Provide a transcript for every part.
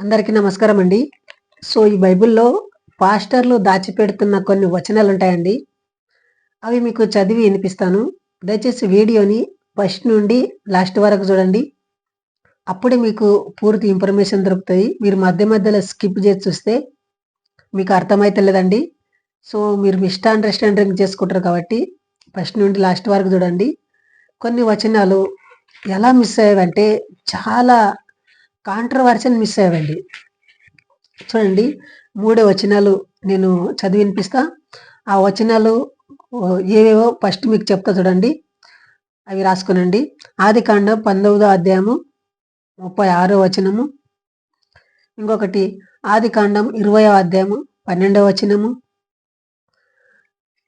అందరికీ నమస్కారం అండి. ఈ బైబిల్‌లో పాస్టర్‌లు దాచిపెడుతున్న కొన్ని వచనాలు ఉంటాయండి. అవి మీకు చదివి వినిపిస్తాను. దయచేసి వీడియోని ఫస్ట్ నుండి లాస్ట్ వరకు చూడండి. అప్పుడే మీకు పూర్తి ఇన్ఫర్మేషన్ దొరుకుతది. మీరు మధ్య మధ్యలో స్కిప్ చేసి చూస్తే మీకు అర్థమైతలేదండి. మీరు మిస్‌అండర్‌స్టాండింగ్ చేసుకుంటారు కాబట్టి ఫస్ట్ నుండి లాస్ట్ వరకు చూడండి. కొన్ని వచనాలు ఎలా మిస్ అయ్యావంటే చాలా కాంట్రోవర్షియల్ మిస్ అయ్యావండి. చూడండి, మూడే వచనాలు నేను చదివి వినిపిస్తా. ఆ వచనాలు ఏవేవో ఫస్ట్ మీకు చెప్తా చూడండి. అవి రాసుకోనండి. ఆదికాండం 19వ అధ్యాయము 36వ వచనము. ఇంకొకటి ఆదికాండం 20వ అధ్యాయము 12వ వచనము.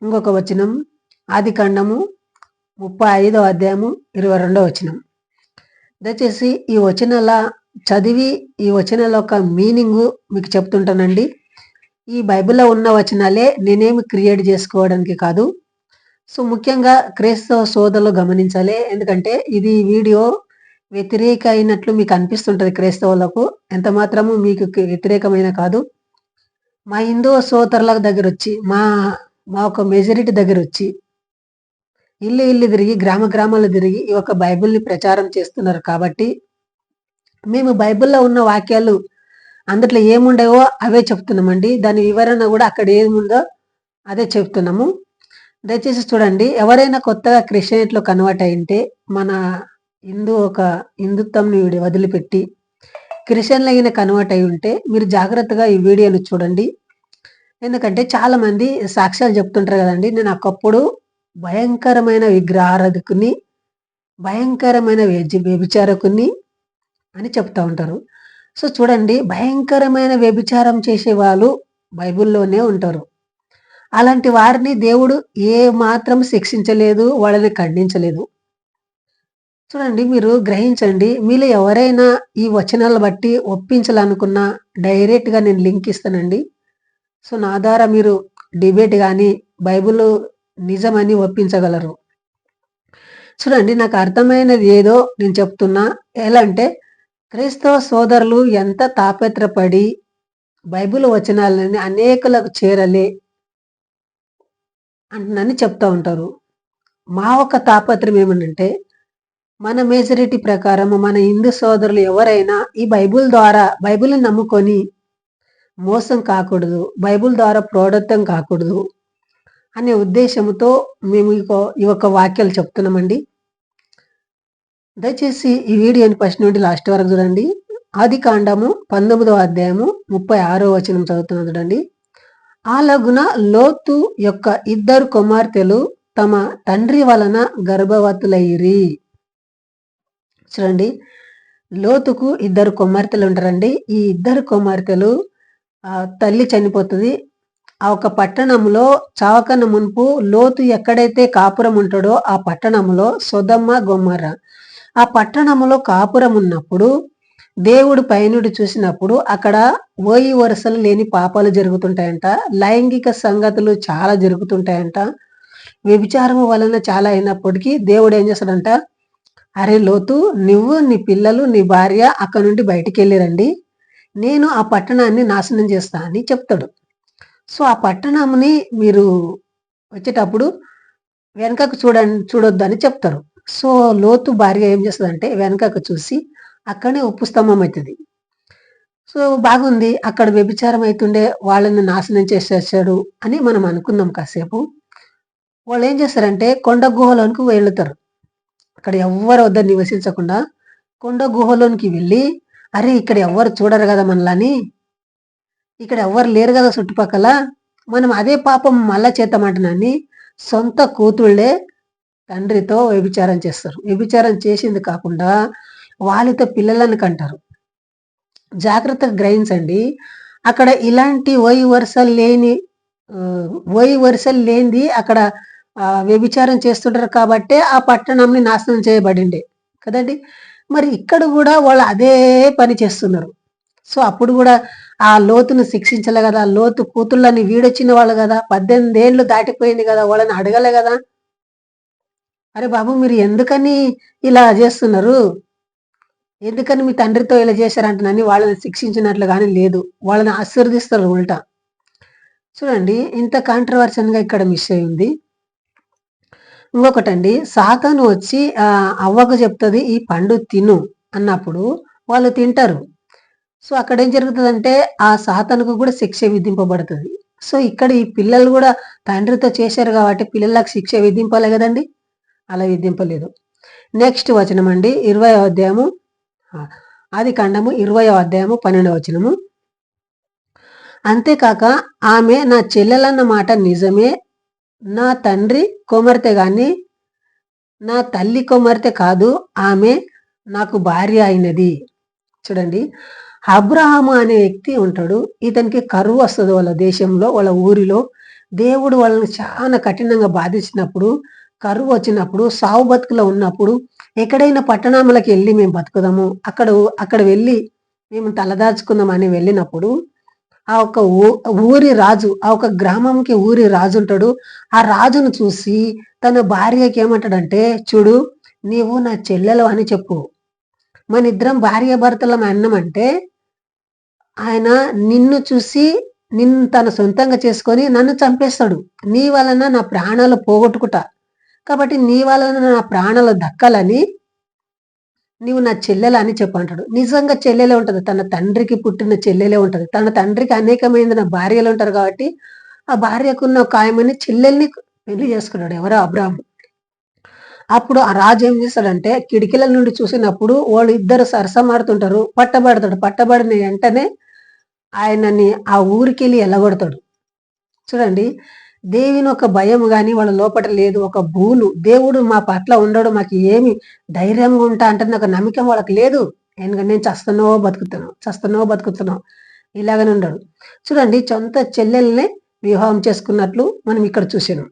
ఇంకొక వచనం ఆదికాండము 35వ అధ్యాయము 22వ వచనం. దయచేసి ఈ వచనాల చదివి ఈ వచనాల యొక్క మీనింగు మీకు చెప్తుంటానండి. ఈ బైబిల్‌లో ఉన్న వచనాలే నేనేమి క్రియేట్ చేసుకోవడానికి కాదు. ముఖ్యంగా క్రైస్తవ సోదరులు గమనించాలి. ఎందుకంటే ఇది వీడియో వ్యతిరేక అయినట్లు మీకు అనిపిస్తుంటది క్రైస్తవులకు. ఎంత మాత్రము మీకు వ్యతిరేకమైన కాదు. మా హిందూ సోదరుల దగ్గరొచ్చి మా ఒక మెజారిటీ దగ్గరొచ్చి ఇల్లు తిరిగి గ్రామాలు తిరిగి ఈ యొక్క బైబిల్‌ని ప్రచారం చేస్తున్నారు కాబట్టి మేము బైబిల్‌లో ఉన్న వాక్యాలు అందుట్లో ఏముండవో అవే చెప్తున్నామండి. దాని వివరణ కూడా అక్కడ ఏముందో అదే చెప్తున్నాము. దయచేసి చూడండి, ఎవరైనా కొత్తగా క్రిస్టియనిటీలో కన్వర్ట్ అయింటే మన హిందుత్వంని వదిలిపెట్టి క్రిస్టియన్‌లగిన కన్వర్ట్ అయి ఉంటే మీరు జాగ్రత్తగా ఈ వీడియోని చూడండి. ఎందుకంటే చాలా మంది సాక్ష్యాలు చెప్తుంటారు కదండి. నేను ఒకప్పుడు భయంకరమైన విగ్రహారాధకుని, భయంకరమైన వ్యభిచారకుని అని చెప్తా ఉంటారు. చూడండి, భయంకరమైన వ్యభిచారం చేసే వాళ్ళు బైబిల్‌లోనే ఉంటారు. అలాంటి వారిని దేవుడు ఏ మాత్రం శిక్షించలేదు, వాళ్ళని ఖండించలేదు. చూడండి, మీరు గ్రహించండి. మీలో ఎవరైనా ఈ వచనాలను బట్టి ఒప్పించాలనుకున్నా డైరెక్ట్‌గా నేను లింక్ ఇస్తానండి. నా ద్వారా మీరు డిబేట్ గాని బైబిల్ నిజమని ఒప్పించగలరు. చూడండి, నాకు అర్థమైనది ఏదో నేను చెప్తున్నా. ఎలా అంటే క్రైస్తవ సోదరులు ఎంత తాపత్రపడి బైబిల్ వచనాలని అనేకులకు చేరలే అంటున్నాని చెప్తా ఉంటారు. మా ఒక తాపత్రయం ఏమనంటే మన మెజారిటీ ప్రకారం మన హిందూ సోదరులు ఎవరైనా ఈ బైబిల్ని నమ్ముకొని మోసం కాకూడదు, బైబిల్ ద్వారా ప్రోడక్తం కాకూడదు అనే ఉద్దేశంతో మేము ఈ యొక్క వాక్యాలు చెప్తున్నామండి. దయచేసి ఈ వీడియోని ఫస్ట్ నుండి లాస్ట్ వరకు చూడండి. ఆదికాండము 19వ అధ్యాయము 36వ వచనం చదువుతున్నా చూడండి. అలాగున లోతు యొక్క 2 కుమార్తెలు తమ తండ్రి వలన గర్భవతులైరి. చూడండి, లోతుకు 2 కుమార్తెలు ఉంటారండి. ఈ 2 కుమార్తెలు తల్లి చనిపోతుంది. ఆ ఒక పట్టణంలో చావకన్న మునుపు లోతు ఎక్కడైతే కాపురం ఉంటాడో ఆ పట్టణంలో సొదొమ గొమొర్రా ఆ పట్టణంలో కాపురం ఉన్నప్పుడు దేవుడు పైనుండి చూసినప్పుడు అక్కడ ఓయి వరుసలు లేని పాపాలు జరుగుతుంటాయంట, లైంగిక సంగతులు చాలా జరుగుతుంటాయంట, వ్యభిచారము వలన చాలా అయినప్పటికీ దేవుడు ఏం చేస్తాడంట, అరే లోతు, నువ్వు నీ పిల్లలు నీ భార్య అక్కడ నుండి బయటికి వెళ్ళిరండి, నేను ఆ పట్టణాన్ని నాశనం చేస్తా అని చెప్తాడు. ఆ పట్టణంని మీరు వచ్చేటప్పుడు వెనకకు చూడొద్దు అని చెప్తారు. లోతు భార్య ఏం చేస్తుందంటే వెనకకు చూసి అక్కడనే ఉప్పు స్తంభం అవుతుంది. బాగుంది, అక్కడ వ్యభిచారం అవుతుండే వాళ్ళని నాశనం చేసేసాడు అని మనం అనుకుందాం కాసేపు. వాళ్ళు ఏం చేస్తారంటే కొండ గుహలోనికి వెళ్తారు. అక్కడ ఎవ్వరు వద్ద నివసించకుండా కొండ గుహలోనికి వెళ్ళి, అరే ఇక్కడ ఎవ్వరు చూడరు కదా మనలని, ఇక్కడ ఎవ్వరు లేరు కదా చుట్టుపక్కల, మనం అదే పాపం మళ్ళా చేద్దామంటున్నాని సొంత కూతుళ్ళే తండ్రితో వ్యభిచారం చేస్తారు. వ్యభిచారం చేసింది కాకుండా వాళ్ళతో పిల్లలను కంటారు. జాగ్రత్తగా గ్రహించండి. అక్కడ ఇలాంటి ఓయి వరుసలు లేనిది అక్కడ వ్యభిచారం చేస్తుంటారు కాబట్టే ఆ పట్టణంని నాశనం చేయబడిండే కదండి. మరి ఇక్కడ కూడా వాళ్ళు అదే పని చేస్తున్నారు. అప్పుడు కూడా ఆ లోతును శిక్షించలే కదా, లోతు కూతుళ్ళని వీడొచ్చిన వాళ్ళు కదా, 18 ఏళ్ళు దాటిపోయింది కదా, వాళ్ళని అడగలే కదా, అరే బాబు మీరు ఎందుకని ఇలా చేస్తున్నారు, ఎందుకని మీ తండ్రితో ఇలా చేశారంటనని వాళ్ళని శిక్షించినట్లు కానీ లేదు. వాళ్ళని ఆశీర్వదిస్తారు ఉల్టా. చూడండి ఇంత కాంట్రవర్షన్‌గా ఇక్కడ మిస్ అయింది. ఇంకొకటండి సాతాను వచ్చి అవ్వకు చెప్తది ఈ పండు తిను అన్నప్పుడు వాళ్ళు తింటారు. సో అక్కడేం జరుగుతదంటే ఆ సాతానుకు కూడా శిక్ష విధింపబడతది. సో ఇక్కడ ఈ పిల్లలు కూడా తండ్రితో చేశారు కాబట్టి పిల్లలకు శిక్ష విధింపాలి గదండీ! అలా విధింపలేదు. నెక్స్ట్ వచనమండి 20వ అధ్యాయము ఆదికాండము 20వ అధ్యాయము 12వ వచనము. అంతేకాక ఆమె నా చెల్లెలన్న మాట నిజమే. నా తండ్రి కుమార్తె గాని నా తల్లి కుమార్తె కాదు. ఆమె నాకు భార్య అయినది. చూడండి అబ్రహాము అనే వ్యక్తి ఉంటాడు. ఇతనికి కరువు వస్తది వాళ్ళ దేశంలో, వాళ్ళ ఊరిలో. దేవుడు వాళ్ళని చాలా కఠినంగా బాధించినప్పుడు, కరువు వచ్చినప్పుడు, సావు బతుకులో ఉన్నప్పుడు ఎక్కడైనా పట్టణములకు వెళ్ళి మేము బతుకుదాము, అక్కడ వెళ్ళి మేము తలదాచుకుందాం అని వెళ్ళినప్పుడు ఆ ఒక ఊరి రాజు, ఆ ఒక గ్రామంకి ఊరి రాజు ఉంటాడు. ఆ రాజును చూసి తన భార్యకి ఏమంటాడంటే, చూడు నీవు నా చెల్లెలు అని చెప్పు. మన ఇద్దరం భార్య భర్తలం అన్నామంటే ఆయన నిన్ను చూసి నిన్ను తన సొంతంగా చేసుకొని నన్ను చంపేస్తాడు. నీ వలన నా ప్రాణాలు పోగొట్టుకుంటా. కాబట్టి నీ వలన నా ప్రాణాలు దక్కాలని నీవు నా చెల్లెలు అని చెప్పంటాడు. నిజంగా చెల్లెలే ఉంటది. తన తండ్రికి పుట్టిన చెల్లెలే ఉంటది. తన తండ్రికి అనేకమైన భార్యలు ఉంటారు కాబట్టి ఆ భార్యకున్న ఒక ఆయమని చెల్లెల్ని పెళ్లి చేసుకున్నాడు. ఎవరో అబ్రాహాము. అప్పుడు ఆ రాజు ఏం చేస్తాడంటే కిటికీల నుండి చూసినప్పుడు వాళ్ళు ఇద్దరు సరసమాడుతుంటారు. పట్టబడతాడు. పట్టబడిన వెంటనే ఆయనని ఆ ఊరికెళ్ళి ఎల్లగొడతాడు. చూడండి దేవుని ఒక భయం గాని వాళ్ళ లోపట లేదు. ఒక భూలు దేవుడు మా పట్ల ఉండడు, మాకు ఏమి ధైర్యంగా ఉంటా అంటే నాకు నమ్మకం వాళ్ళకి లేదు. ఎందుకంటే నేను చస్తున్నావో బతుకుతున్నావు ఇలాగనే ఉండడు. చూడండి సొంత చెల్లెల్ని వివాహం చేసుకున్నట్లు మనం ఇక్కడ చూసాను.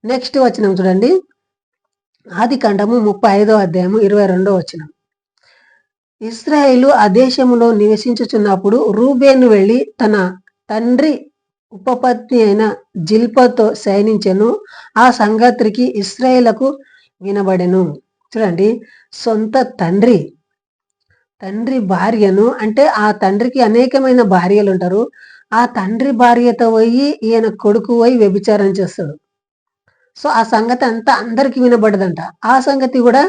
నెక్స్ట్ వచనం చూడండి ఆదికాండము 35వ అధ్యాయము 22వ వచనం. ఇశ్రాయేలు ఆ దేశములో నివసించుచున్నప్పుడు రూబేను వెళ్ళి తన తండ్రి ఉపపత్ని అయిన జిల్పతో శయనించెను. ఆ సంగతికి ఇశ్రాయేలుకు వినబడెను. చూడండి సొంత తండ్రి భార్యను, అంటే ఆ తండ్రికి అనేకమైన భార్యలు ఉంటారు. ఆ తండ్రి భార్యతో పోయి ఈయన కొడుకు పోయి వ్యభిచారం చేస్తాడు. సో ఆ సంగతి అంతా అందరికి వినబడదంట. ఆ సంగతి కూడా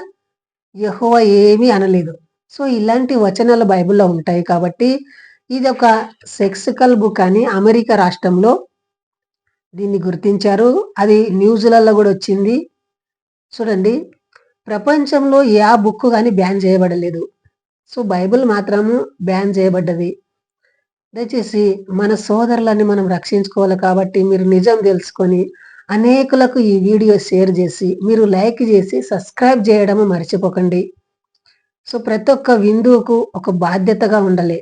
యెహోవా ఏమీ అనలేదు. సో ఇలాంటి వచనాలు బైబిల్లో ఉంటాయి కాబట్టి ఇది ఒక సెక్సికల్ బుక్ అని అమెరికా రాష్ట్రంలో దీన్ని గుర్తించారు. అది న్యూస్లలో కూడా వచ్చింది. చూడండి ప్రపంచంలో ఏ బుక్ కానీ బ్యాన్ చేయబడలేదు. సో బైబిల్ మాత్రము బ్యాన్ చేయబడ్డది. దయచేసి మన సోదరులని మనం రక్షించుకోవాలి కాబట్టి మీరు నిజం తెలుసుకొని అనేకులకు ఈ వీడియో షేర్ చేసి మీరు లైక్ చేసి సబ్స్క్రైబ్ చేయడం మర్చిపోకండి. సో ప్రతి ఒక్క విందువుకు ఒక బాధ్యతగా ఉండాలి.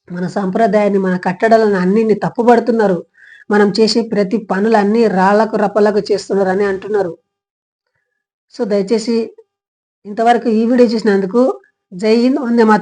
మన సంప్రదాయాన్ని, మన కట్టడాలను అన్నింటిని తప్పుపడుతున్నారు. మనం చేసే ప్రతి పనులన్నీ రాళ్లకు రప్పలకు చేస్తున్నారు అని అంటున్నారు. సో దయచేసి ఇంతవరకు ఈ వీడియో చూసినందుకు జై హింద్, వందే మాతరం.